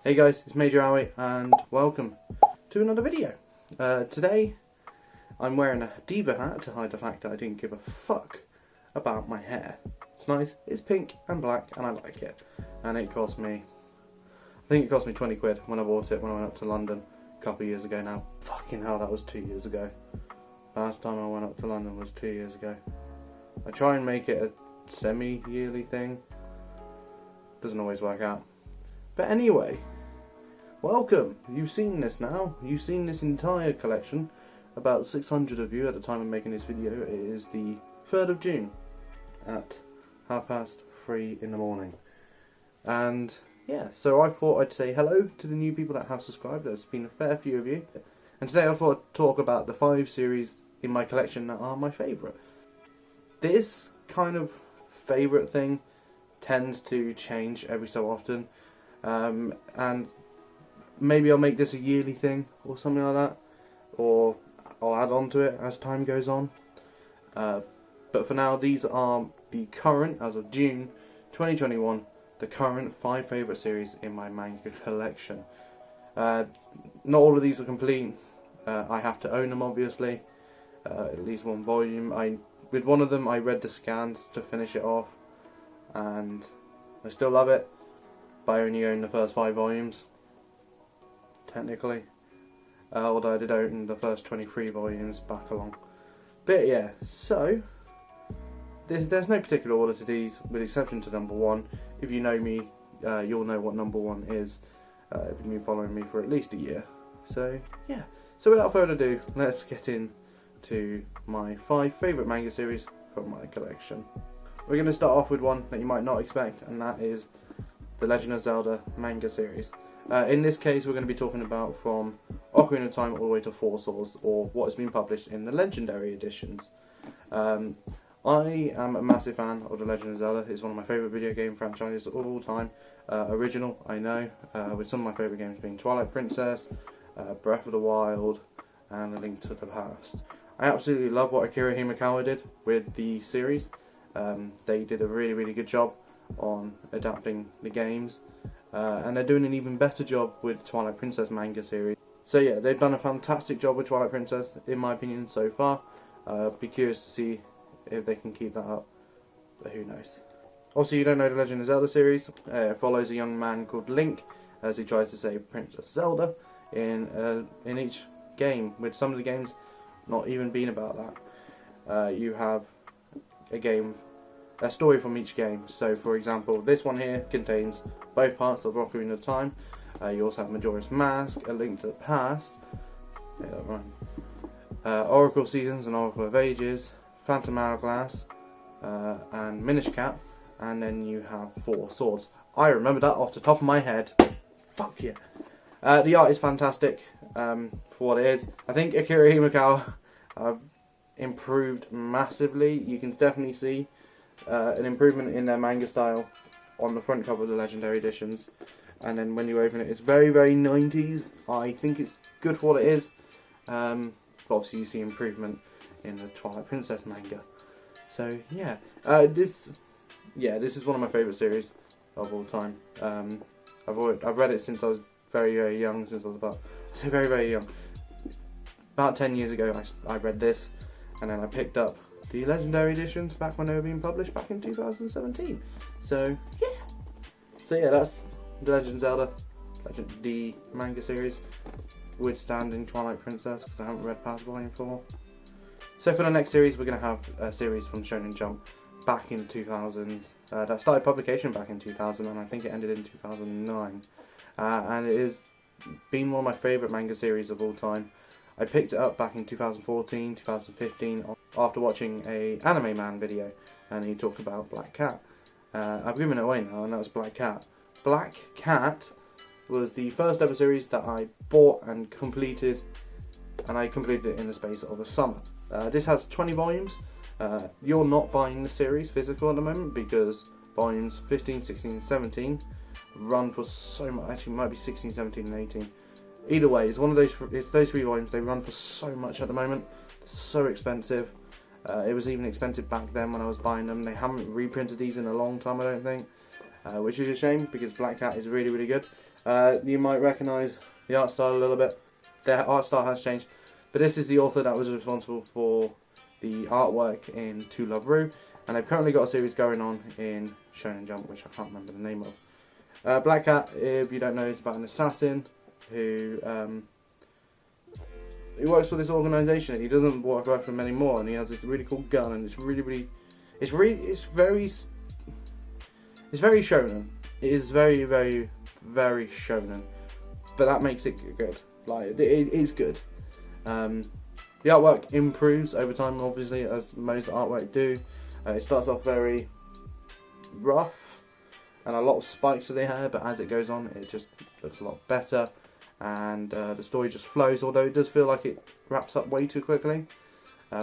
Hey guys, it's Major Owie and welcome to another video. Today I'm wearing a diva hat to hide the fact that I didn't give a fuck about my hair. It's nice, it's pink and black and I like it. And it cost me, I think it cost me 20 quid when I bought it when I went up to London a couple of years ago now. Fucking hell, that was 2 years ago. Last time I went up to London was 2 years ago. I try and make it a semi-yearly thing. Doesn't always work out. But anyway, welcome. You've seen this now. You've seen this entire collection. About 600 of you at the time of making this video. It is the 3rd of June at 3:30 in the morning. And yeah, so I thought I'd say hello to the new people that have subscribed. There's been a fair few of you. And today I thought I'd talk about the 5 series in my collection that are my favourite. This kind of favourite thing tends to change every so often. And maybe I'll make this a yearly thing or something like that, or I'll add on to it as time goes on. But for now, these are the current, as of June 2021, the current 5 favourite series in my manga collection. Not all of these are complete. I have to own them, obviously. At least one volume. With one of them, I read the scans to finish it off, and I still love it. But I only own the first 5 volumes, technically. Although I did own the first 23 volumes back along. But yeah, so there's no particular order to these, with exception to number 1. If you know me, you'll know what number 1 is. If you've been following me for at least a year. So yeah. So without further ado, let's get into my 5 favourite manga series from my collection. We're going to start off with one that you might not expect, and that is the Legend of Zelda manga series. In this case, we're going to be talking about from Ocarina of Time all the way to Four Swords, or what has been published in the Legendary editions. I am a massive fan of the Legend of Zelda. It's one of my favourite video game franchises of all time. Original, I know, with some of my favourite games being Twilight Princess, Breath of the Wild, and A Link to the Past. I absolutely love what Akira Himekawa did with the series. They did a really good job on adapting the games, and they're doing an even better job with Twilight Princess manga series. So yeah, they've done a fantastic job with Twilight Princess, in my opinion, so far. Be curious to see if they can keep that up, but who knows. Also, you don't know the Legend of Zelda series. It follows a young man called Link as he tries to save Princess Zelda in each game, with some of the games not even being about that. You have a story from each game. So for example, this one here contains both parts of Ocarina of Time. You also have Majora's Mask, A Link to the Past, Oracle Seasons and Oracle of Ages, Phantom Hourglass, and Minish Cap, and then you have Four Swords. I remember that off the top of my head. Fuck yeah. The art is fantastic for what it is. I think Akira Himekawa improved massively. You can definitely see an improvement in their manga style on the front cover of the Legendary editions, and then when you open it, it's very 90s. I think it's good for what it is, but obviously you see improvement in the Twilight Princess manga. So yeah, this is one of my favourite series of all time. I've read it since I was very young. Since I was very young. About 10 years ago, I read this, and then I picked up the Legendary editions back when they were being published back in 2017. So yeah, that's the Legend of Zelda, the manga series, withstanding Twilight Princess, because I haven't read past volume 4. So for the next series, we're going to have a series from Shonen Jump back in 2000. That started publication back in 2000, and I think it ended in 2009. And it has been one of my favourite manga series of all time. I picked it up back in 2014, 2015, after watching a Anime Man video, and he talked about Black Cat. I've given it away now, and that was Black Cat. Black Cat was the first ever series that I bought and completed, and I completed it in the space of a summer. This has 20 volumes. You're not buying the series physical at the moment, because volumes 15, 16, 17 run for so much. Actually, it might be 16, 17, and 18. Either way, it's those 3 volumes. They run for so much at the moment. So expensive. It was even expensive back then when I was buying them. They haven't reprinted these in a long time, I don't think. which is a shame because Black Cat is really, really good. You might recognise the art style a little bit. Their art style has changed, but this is the author that was responsible for the artwork in To Love Ru, and they've currently got a series going on in Shonen Jump, which I can't remember the name of. Black Cat, if you don't know, is about an assassin who works for this organisation. He doesn't work for them anymore, and he has this really cool gun, and it's very shonen. It is very, very, very shonen, but that makes it good. Like, it is good. The artwork improves over time, obviously, as most artwork do. It starts off very rough and a lot of spikes to the hair, but as it goes on, it just looks a lot better, and the story just flows, although it does feel like it wraps up way too quickly,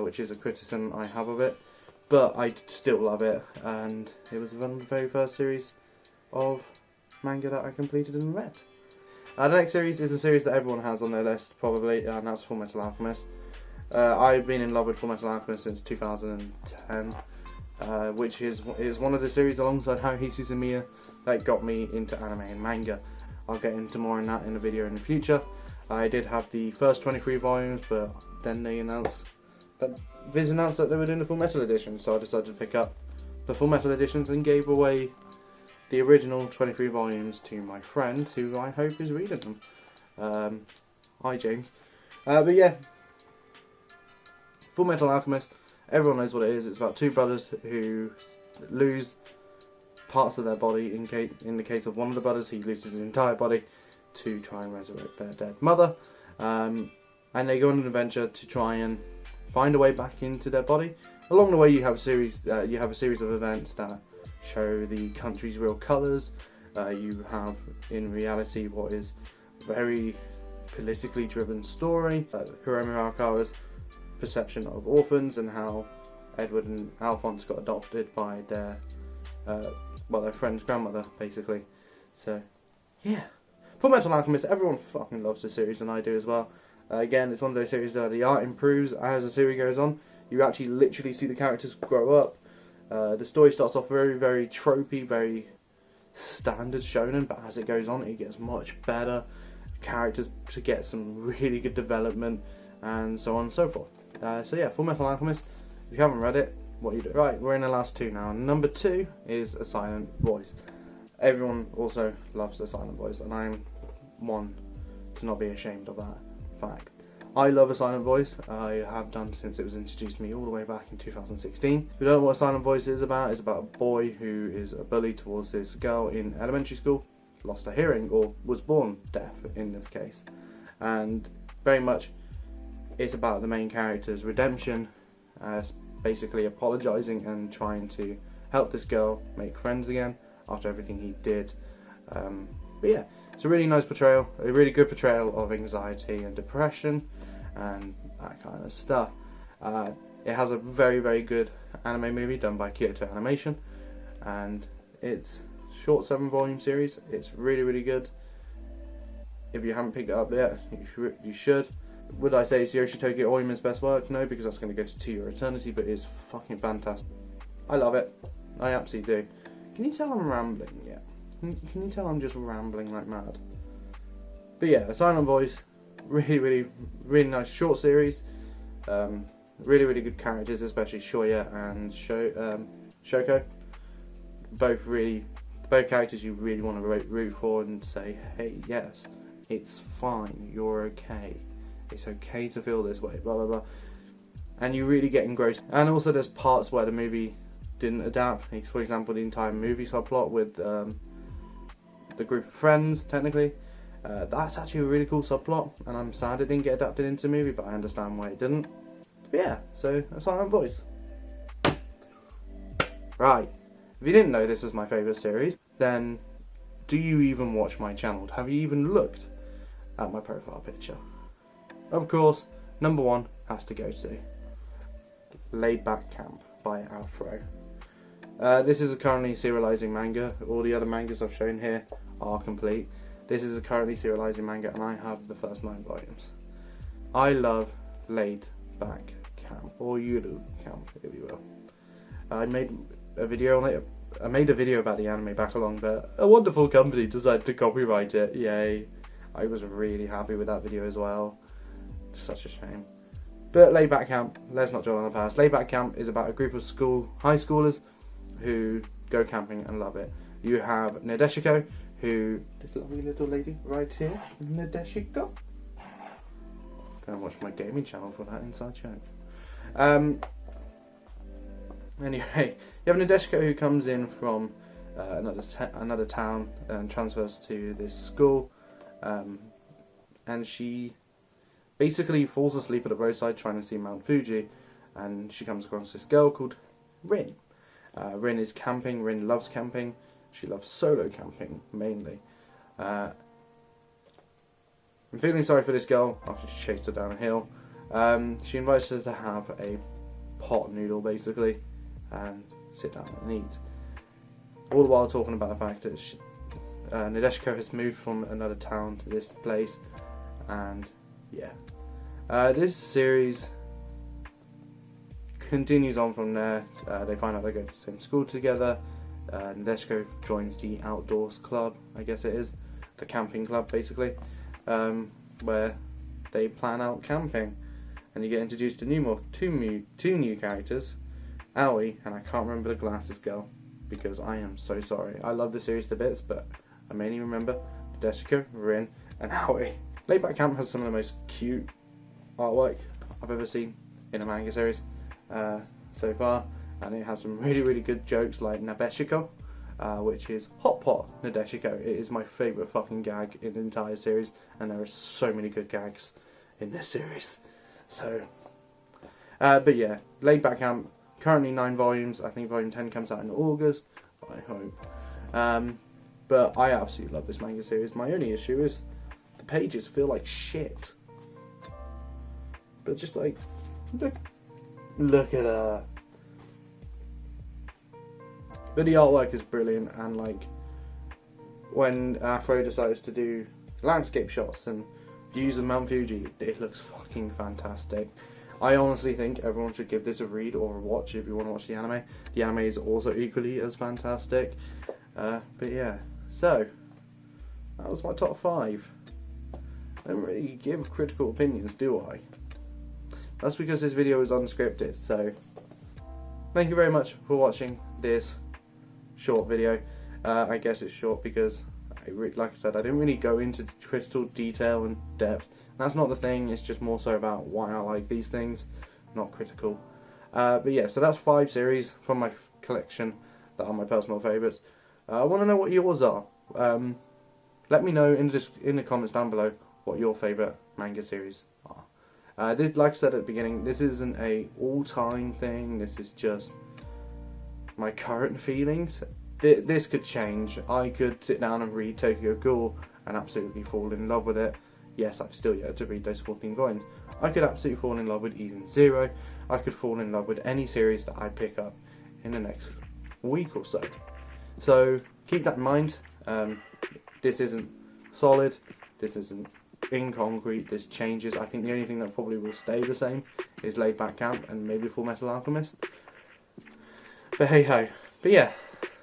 which is a criticism I have of it, but I still love it, and it was one of the very first series of manga that I completed and read. The next series is a series that everyone has on their list, probably, and that's Fullmetal Alchemist. I've been in love with Fullmetal Alchemist since 2010, which is one of the series alongside Haruhi Suzumiya that got me into anime and manga. I'll get into more on that in a video in the future. I did have the first 23 volumes, but then they announced that Viz announced that they were doing the Full Metal edition, so I decided to pick up the Full Metal editions and gave away the original 23 volumes to my friend, who I hope is reading them. Hi James. But yeah, Fullmetal Alchemist, everyone knows what it is. It's about two brothers who lose parts of their body. In the case of one of the brothers, he loses his entire body to try and resurrect their dead mother. And they go on an adventure to try and find a way back into their body. Along the way, you have a series of events that show the country's real colours. You have, in reality, what is a very politically driven story. Hiromu Arakawa's perception of orphans and how Edward and Alphonse got adopted by their friend's grandmother, basically. So, yeah. Fullmetal Alchemist, everyone fucking loves the series, and I do as well. Again, it's one of those series that the art improves as the series goes on. You actually literally see the characters grow up. The story starts off very, very tropey, very standard shonen, but as it goes on, it gets much better. Characters to get some really good development, and so on and so forth. So yeah, Fullmetal Alchemist. If you haven't read it, what are you doing? Right, we're in the last two now. Number 2 is A Silent Voice. Everyone also loves A Silent Voice, and I'm one to not be ashamed of that fact. I love A Silent Voice. I have done since it was introduced to me all the way back in 2016. If you don't know what A Silent Voice is about, it's about a boy who is a bully towards this girl in elementary school, lost her hearing, or was born deaf in this case. And very much it's about the main character's redemption, basically apologising and trying to help this girl make friends again after everything he did. But yeah, it's a really nice portrayal, a really good portrayal of anxiety and depression and that kind of stuff. It has a very, very good anime movie done by Kyoto Animation, and it's a short 7-volume series. It's really, really good. If you haven't picked it up yet, you should. Would I say it's Yoshitoki Oima's best work? No, because that's going to go to Your Eternity, but it's fucking fantastic. I love it. I absolutely do. Can you tell I'm rambling yet? Can you tell I'm just rambling like mad? But yeah, A Silent Voice, really, really, really nice short series. Really, really good characters, especially Shoya and Shoko. Both characters you really want to root for and say, hey, yes, it's fine, you're okay. It's okay to feel this way, blah blah blah. And you really get engrossed. And also there's parts where the movie didn't adapt. For example, the entire movie subplot with the group of friends, technically. That's actually a really cool subplot, and I'm sad it didn't get adapted into the movie, but I understand why it didn't. But yeah, so A Silent Voice. Right, if you didn't know this is my favourite series, then do you even watch my channel? Have you even looked at my profile picture? Of course, number 1 has to go to Laid Back Camp by Afro. This is a currently serializing manga. All the other mangas I've shown here are complete. This is a currently serializing manga, and I have the first 9 volumes. I love Laid Back Camp, or Yuru Camp, if you will. I made a video on it I made a video about the anime back along, but a wonderful company decided to copyright it. Yay. I was really happy with that video as well. Such a shame. But Laid Back Camp, let's not dwell on the past. Laid Back Camp is about a group of high schoolers who go camping and love it. You have Nadeshiko, who, this lovely little lady right here, Nadeshiko. Gonna watch my gaming channel for that inside joke. Anyway, you have Nadeshiko who comes in from another town and transfers to this school, and she basically falls asleep at the roadside trying to see Mount Fuji, and she comes across this girl called Rin. Rin is camping. Rin loves camping. She loves solo camping mainly. I'm feeling sorry for this girl after she chased her down a hill. She invites her to have a pot noodle basically and sit down and eat. All the while talking about the fact that Nadeshiko has moved from another town to this place, and yeah. This series continues on from there. They find out they go to the same school together. Nadeshiko joins the outdoors club, I guess it is, the camping club basically, where they plan out camping, and you get introduced to two new characters, Aoi, and I can't remember the glasses girl because I am so sorry. I love the series to bits, but I mainly remember Nadeshiko, Rin, and Aoi. Laid Back Camp has some of the most cute artwork I've ever seen in a manga series so far, and it has some really good jokes like Nabeshiko, which is Hot Pot Nadeshiko. It is my favourite fucking gag in the entire series, and there are so many good gags in this series. So, but yeah, Laid Back Camp, currently 9 volumes. I think volume 10 comes out in August, I hope. But I absolutely love this manga series. My only issue is the pages feel like shit. But just like, look at her. But the artwork is brilliant, and like when Afro decides to do landscape shots and views of Mount Fuji, it looks fucking fantastic. I honestly think everyone should give this a read or a watch if you want to watch the anime. The anime is also equally as fantastic. But yeah, so that was my top 5. I don't really give critical opinions, do I? That's because this video is unscripted, so thank you very much for watching this short video. I guess it's short because, like I said, I didn't really go into critical detail and depth. That's not the thing, it's just more so about why I like these things, not critical. But yeah, so that's 5 series from my collection that are my personal favourites. I want to know what yours are. Let me know in the comments down below what your favourite manga series are. This, like I said at the beginning, this isn't a all-time thing, this is just my current feelings. This could change. I could sit down and read Tokyo Ghoul and absolutely fall in love with it. Yes, I've still yet to read those 14 volumes. I could absolutely fall in love with Eden Zero. I could fall in love with any series that I pick up in the next week or so. So keep that in mind. This isn't solid. This isn't in concrete. This changes. I think the only thing that probably will stay the same is Laid Back Camp and maybe Full Metal Alchemist. But hey ho. But yeah,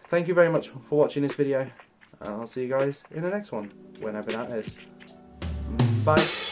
thank you very much for watching this video, and I'll see you guys in the next one, whenever that is. Bye.